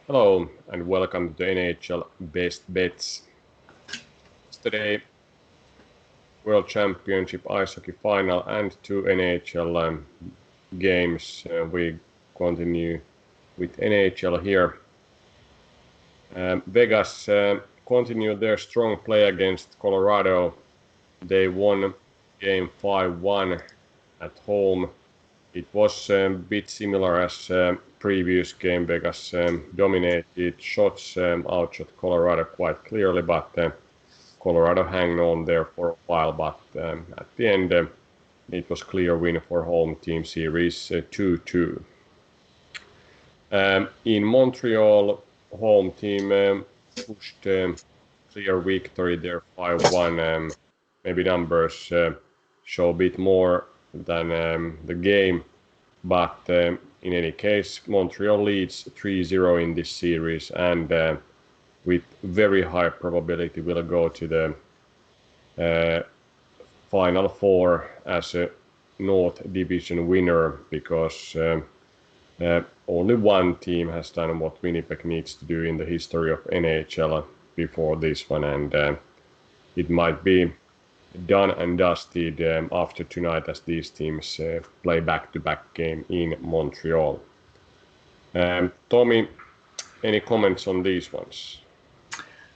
Hello and welcome to the NHL Best Bets. Today, World Championship Ice Hockey Final and two NHL games. We continue with NHL here. Vegas continued their strong play against Colorado. They won game 5-1 at home. It was a bit similar as previous game. Vegas dominated shots, outshot Colorado quite clearly, but Colorado hung on there for a while. But at the end, it was clear win for home team series 2-2. In Montreal, home team pushed clear victory there 5-1. Maybe numbers show a bit more than the game, but in any case, Montreal leads 3-0 in this series and with very high probability will go to the Final Four as a North Division winner because only one team has done what Winnipeg needs to do in the history of NHL before this one, and it might be done and dusted after tonight as these teams play back-to-back game in Montreal. Tommy, any comments on these ones?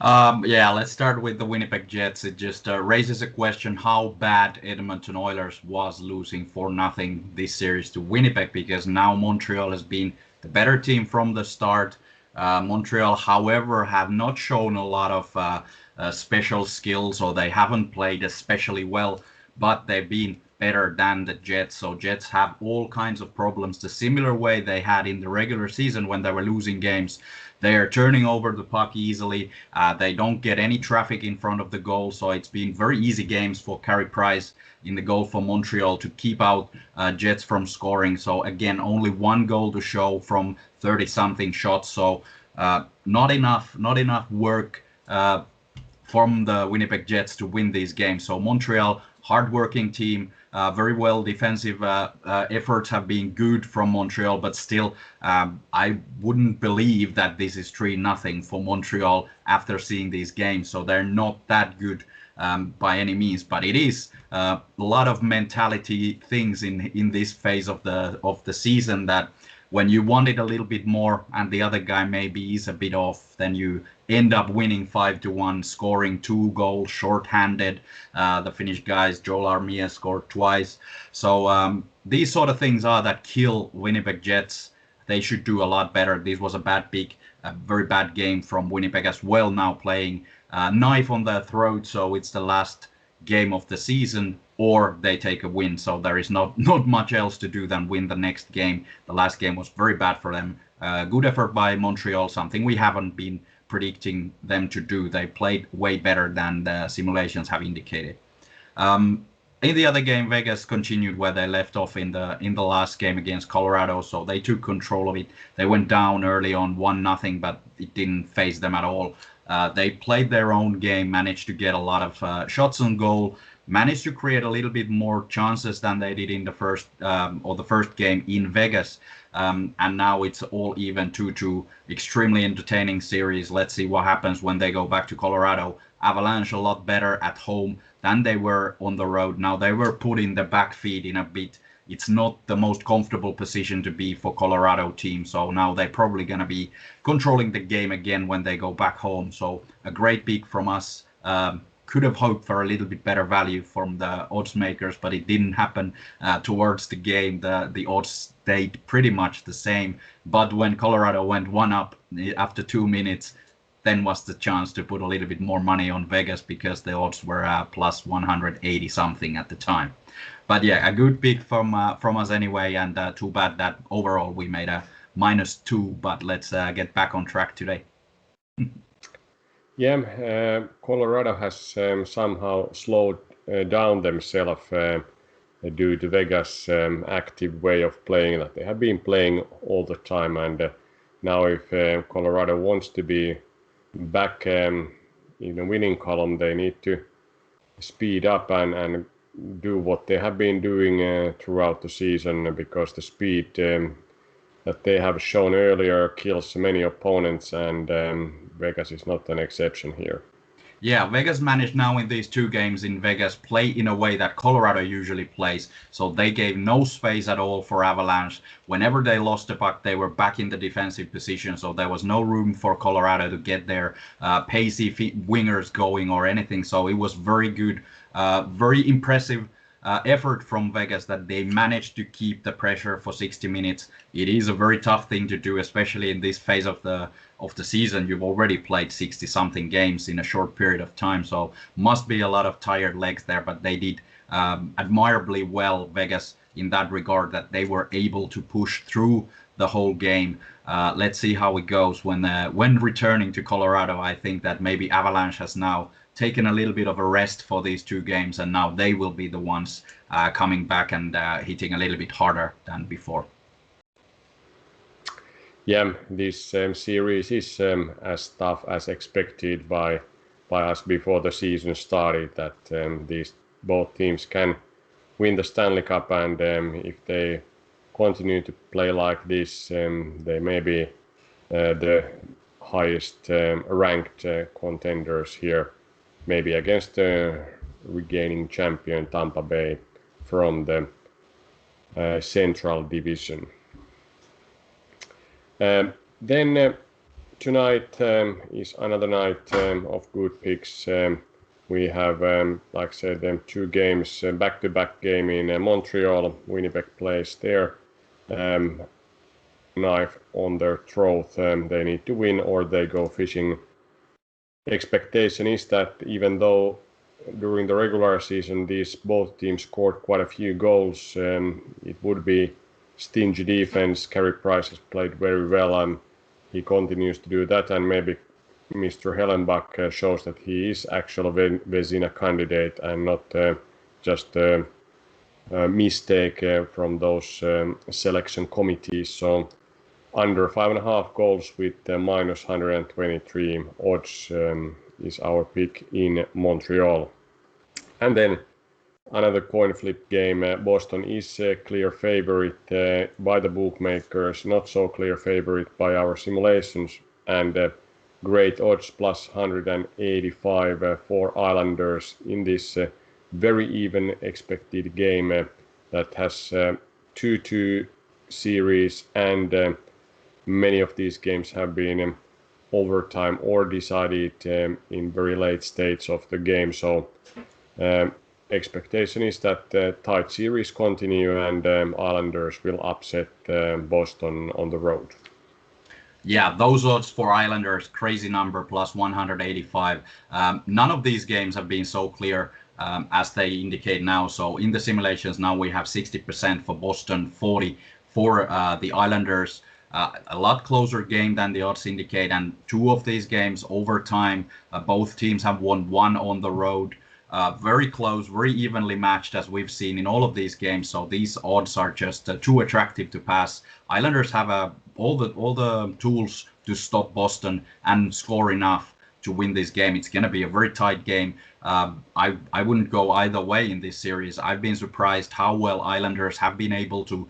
Let's start with the Winnipeg Jets. It just raises a question how bad Edmonton Oilers was losing 4-0 this series to Winnipeg, because now Montreal has been the better team from the start. Montreal, however, have not shown a lot of special skills, or they haven't played especially well, but they've been better than the Jets. So Jets have all kinds of problems the similar way they had in the regular season when they were losing games. They are turning over the puck easily. They don't get any traffic in front of the goal, so it's been very easy games for Carey Price in the goal for Montreal to keep out Jets from scoring. So again, only one goal to show from 30-something shots. So not enough work from the Winnipeg Jets to win these games. So Montreal, hardworking team, very well defensive efforts have been good from Montreal, but still I wouldn't believe that this is 3-0 for Montreal after seeing these games. So they're not that good by any means, but it is a lot of mentality things in this phase of the season, that when you want it a little bit more and the other guy maybe is a bit off, then you end up winning 5-1, scoring 2 goals short-handed. The Finnish guys, Joel Armia scored twice. So these sort of things are that kill Winnipeg Jets. They should do a lot better. This was a very bad game from Winnipeg as well, now playing knife on their throat. So it's the last game of the season, or they take a win. So there is not much else to do than win the next game. The last game was very bad for them. Good effort by Montreal, something we haven't been predicting them to do. They played way better than the simulations have indicated. In the other game, Vegas continued where they left off in the last game against Colorado. So they took control of it. They went down early on 1-0, but it didn't faze them at all. They played their own game, managed to get a lot of shots on goal, managed to create a little bit more chances than they did in the first game in Vegas. And now it's all even 2-2. Extremely entertaining series. Let's see what happens when they go back to Colorado. Avalanche a lot better at home than they were on the road. Now they were put in the back feed in a bit. It's not the most comfortable position to be for Colorado team. So now they're probably going to be controlling the game again when they go back home. So a great pick from us. Could have hoped for a little bit better value from the odds makers, but it didn't happen towards the game. The odds stayed pretty much the same. But when Colorado went 1-up after 2 minutes, then was the chance to put a little bit more money on Vegas, because the odds were plus 180 something at the time. But yeah, a good pick from us anyway, and too bad that overall we made a -2. But let's get back on track today. Yeah, Colorado has somehow slowed down themselves due to Vegas' active way of playing that they have been playing all the time. And now if Colorado wants to be back in the winning column, they need to speed up and do what they have been doing throughout the season, because the speed that they have shown earlier kills many opponents, and Vegas is not an exception here. Yeah, Vegas managed now in these 2 games in Vegas play in a way that Colorado usually plays. So they gave no space at all for Avalanche. Whenever they lost the puck, they were back in the defensive position. So there was no room for Colorado to get their pacey wingers going or anything. So it was very good, very impressive effort from Vegas that they managed to keep the pressure for 60 minutes. It is a very tough thing to do, especially in this phase of the season. You've already played 60 something games in a short period of time, so must be a lot of tired legs there, but they did admirably well, Vegas, in that regard, that they were able to push through the whole game. Let's see how it goes when returning to Colorado. I think that maybe Avalanche has now taken a little bit of a rest for these 2 games, and now they will be the ones coming back and hitting a little bit harder than before. Yeah, this series is as tough as expected by us before the season started, that these both teams can win the Stanley Cup, and if they continue to play like this, they may be the highest ranked contenders here, maybe against the regaining champion Tampa Bay from the Central Division. Then tonight is another night of good picks. We have, like I said, 2 games, back-to-back game in Montreal. Winnipeg plays there. Knife on their throat. They need to win or they go fishing. Expectation is that even though during the regular season these both teams scored quite a few goals, it would be stingy defense. Carey Price has played very well, and he continues to do that, and maybe Mr. Hellenbach shows that he is actually a Vezina candidate and not just a mistake from those selection committees. So under 5.5 goals with minus 123 odds is our pick in Montreal. And then another coin flip game. Boston is a clear favorite by the bookmakers, not so clear favorite by our simulations, and great odds plus 185 for Islanders in this very even expected game that has 2-2 series, and many of these games have been overtime or decided in very late stages of the game. So expectation is that the tight series continue, and Islanders will upset Boston on the road. Yeah, those odds for Islanders, crazy number, plus 185. None of these games have been so clear as they indicate now. So in the simulations now we have 60% for Boston, 40 for the Islanders. A lot closer game than the odds indicate, and 2 of these games overtime. Both teams have won 1 on the road. Very close, very evenly matched, as we've seen in all of these games. So these odds are just too attractive to pass. Islanders have all the tools to stop Boston and score enough to win this game. It's going to be a very tight game. I wouldn't go either way in this series. I've been surprised how well Islanders have been able to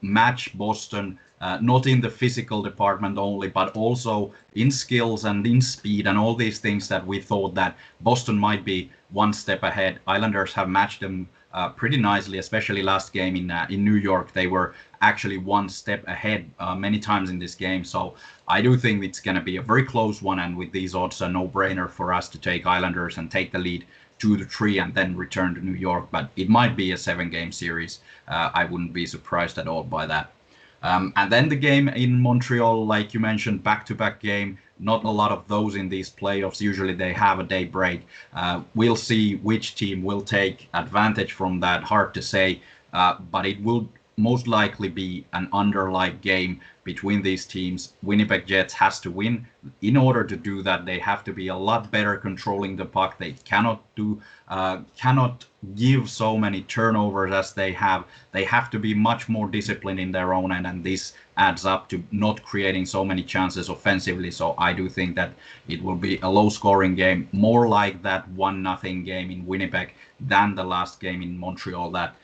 match Boston. Not in the physical department only, but also in skills and in speed and all these things that we thought that Boston might be one step ahead. Islanders have matched them pretty nicely, especially last game in New York. They were actually one step ahead many times in this game. So I do think it's going to be a very close one, and with these odds, a no-brainer for us to take Islanders and take the lead 2-3 and then return to New York. But it might be a 7-game series. I wouldn't be surprised at all by that. And then the game in Montreal, like you mentioned, back-to-back game. Not a lot of those in these playoffs. Usually they have a day break. We'll see which team will take advantage from that. Hard to say, but it will most likely be an under-like game between these teams. Winnipeg Jets has to win. In order to do that, they have to be a lot better controlling the puck. They cannot give so many turnovers as they have. They have to be much more disciplined in their own end, and this adds up to not creating so many chances offensively. So I do think that it will be a low-scoring game, more like that 1-0 game in Winnipeg than the last game in Montreal that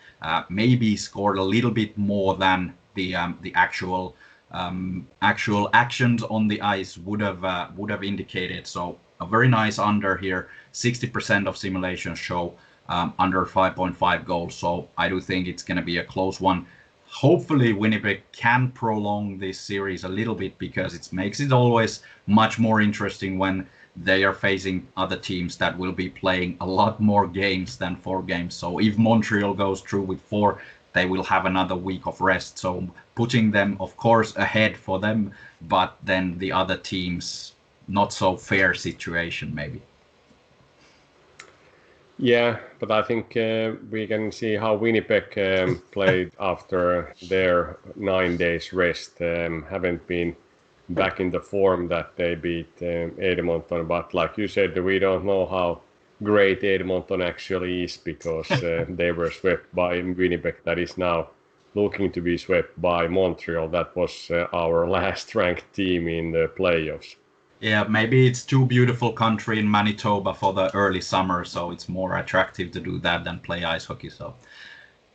maybe scored a little bit more than the actual actual actions on the ice would have indicated. So a very nice under here. 60% of simulations show under 5.5 goals. So I do think it's going to be a close one. Hopefully Winnipeg can prolong this series a little bit, because it makes it always much more interesting when they are facing other teams that will be playing a lot more games than 4 games. So if Montreal goes through with 4, they will have another week of rest. So putting them, of course, ahead for them, but then the other teams, not so fair situation maybe. Yeah, but I think we can see how Winnipeg played after their 9 days rest. Haven't been back in the form that they beat Edmonton, but like you said, we don't know how great Edmonton actually is, because they were swept by Winnipeg, that is now looking to be swept by Montreal. That was our last ranked team in the playoffs. Yeah, maybe it's too beautiful country in Manitoba for the early summer, so it's more attractive to do that than play ice hockey. So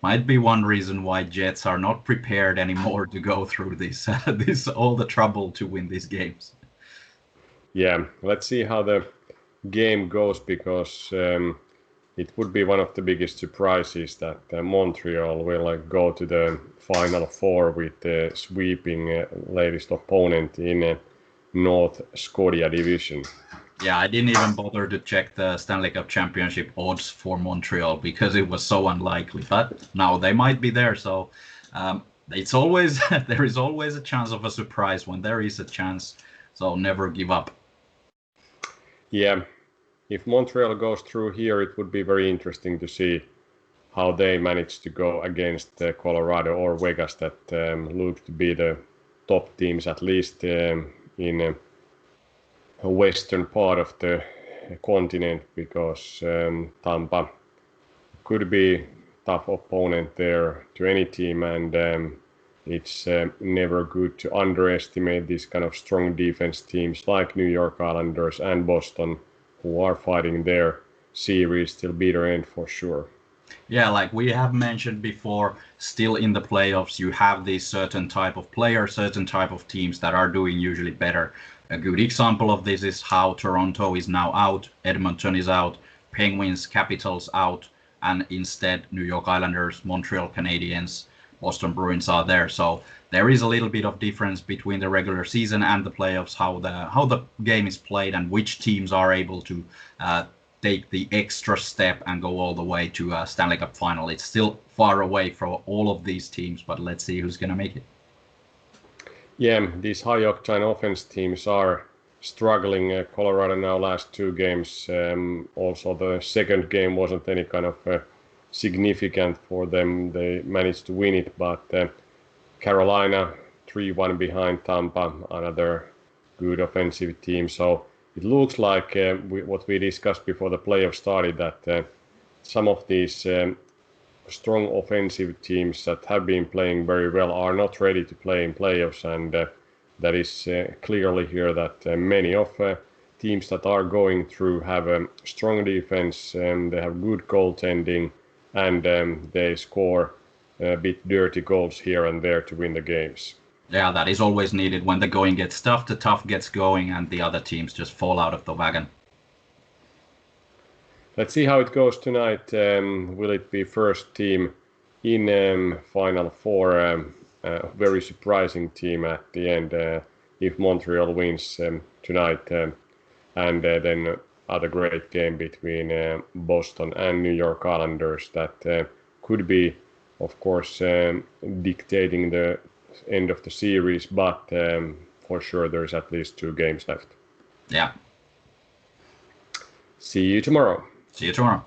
might be one reason why Jets are not prepared anymore to go through this all the trouble to win these games. Yeah, let's see how the game goes, because it would be one of the biggest surprises that Montreal will go to the Final Four with sweeping latest opponent in North Scotia division. Yeah, I didn't even bother to check the Stanley Cup Championship odds for Montreal, because it was so unlikely. But now they might be there, so it's always there is always a chance of a surprise when there is a chance. So never give up. Yeah, if Montreal goes through here, it would be very interesting to see how they manage to go against Colorado or Vegas, that look to be the top teams, at least in a western part of the continent, because Tampa could be tough opponent there to any team, and it's never good to underestimate these kind of strong defense teams like New York Islanders and Boston, who are fighting their series till bitter end for sure. Yeah, like we have mentioned before, still in the playoffs, you have these certain type of players, certain type of teams that are doing usually better. A good example of this is how Toronto is now out, Edmonton is out, Penguins, Capitals out, and instead New York Islanders, Montreal Canadiens, Boston Bruins are there. So there is a little bit of difference between the regular season and the playoffs, how the game is played and which teams are able to take the extra step and go all the way to a Stanley Cup final. It's still far away from all of these teams, but let's see who's going to make it. Yeah, these high-octane offense teams are struggling. Colorado now last 2 games. Also, the second game wasn't any kind of significant for them. They managed to win it, but Carolina 3-1 behind Tampa, another good offensive team. So it looks like what we discussed before the playoffs started, that some of these strong offensive teams that have been playing very well are not ready to play in playoffs, and that is clearly here that many of teams that are going through have a strong defense, they have good goaltending, and they score a bit dirty goals here and there to win the games. Yeah, that is always needed when the going gets tough, the tough gets going, and the other teams just fall out of the wagon. Let's see how it goes tonight. Will it be first team in Final Four? A very surprising team at the end if Montreal wins tonight. And then other great game between Boston and New York Islanders that could be, of course, dictating the end of the series, but for sure there's at least 2 games left. Yeah. See you tomorrow. See you tomorrow.